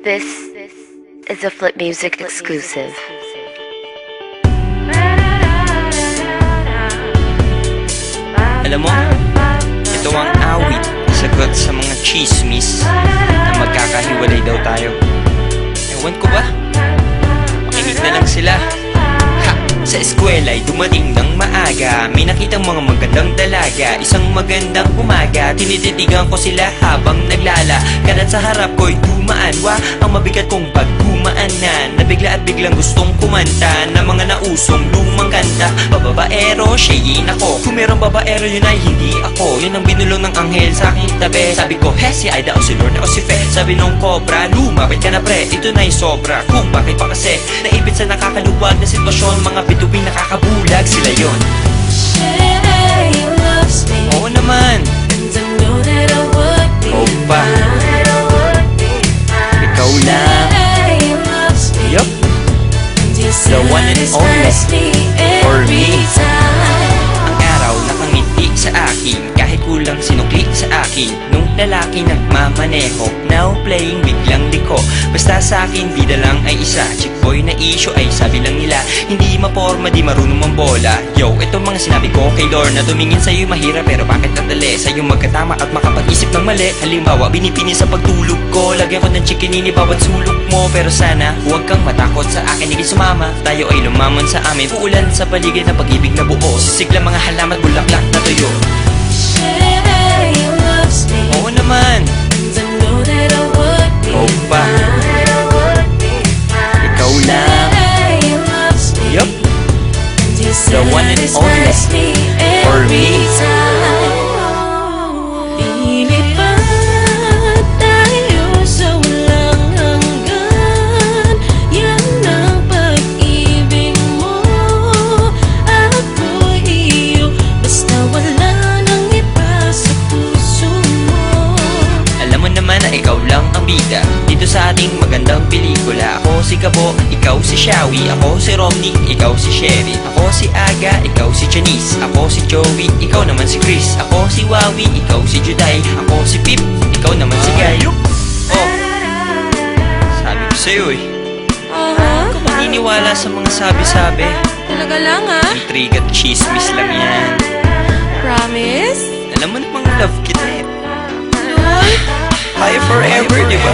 This is a Flip Music exclusive. Alam mo, ito ang awit, sagot sa mga chismis na magkakahiwalay daw tayo. Ewan ko ba? Makinig na lang sila. Sa eskwela ay dumating ng maaga, may nakitang mga magandang dalaga. Isang magandang umaga, tinititigan ko sila habang naglala. Kalat sa harap ko'y dumaan, ang mabigat kong pagkumaan na nabigla at biglang gustong kumanta ng mga nausong lumang kanta. Bababaero, siyayin ako. Kung merong babaero yun ay hindi ako. Yun ang binulong ng anghel sa aking tabi. Sabi ko, si Aida o si Lord o si Fe. Sabi nung cobra, lumapit ka na pre, ito na'y sobra. Kung bakit pa kasi naipit sa nakakaluwag na sitwasyon, mga bituing nakakabulag, sila yun. Oo naman. Opa, ikaw lang. Yup, the one and only for me. Ang araw nakangiti sa akin, kahit kulang sinukli sa akin. Nung lalaki nagmamaneho, now playing biglang liko. Basta sa akin bida lang ay isa, chick boy na issue ay sabi lang nila hindi maporma, di marunong mambola. Yo, ito mga sinabi ko kay Lorna, tumingin sa'yo'y mahirap pero bakit nadali sa'yo magkatama at makapag-isip ng mali. Halimbawa, binipini sa pagtulog ko, lagyan ko ng chikinini bawat sulok mo. Pero sana, huwag kang matakot sa akin, hindi sumama. Tayo ay lumaman sa amin, uulan sa paligid ng pag-ibig na buo. Sisigla mga halaman, bulaklak na tuyo. Oo naman. Opa, ikaw lang. Yup, the one and only for me. Lilipat tayo sa walang hanggan. Yan ang pag-ibig mo. Ako'y iyo, basta wala nang iba sa puso mo. Alam mo naman na ikaw lang ang bida dito sa ating magandang pelikula. Ako si Gabo, ikaw si Shawi. Ako si Romney, ikaw si Sherry. Ako si Aga, ikaw si Janice. Ako si Joey, ikaw naman si Chris. Ako si Wawi, ikaw si Juday. Ako si Pip, ikaw naman si Guy. Oh, sabi ko sa'yo eh, huwag ka maniniwala sa mga sabi-sabi. Talaga lang Intriga at chismis lang yan. Promise? Alam mo namang love kita eh. High forever, di ba?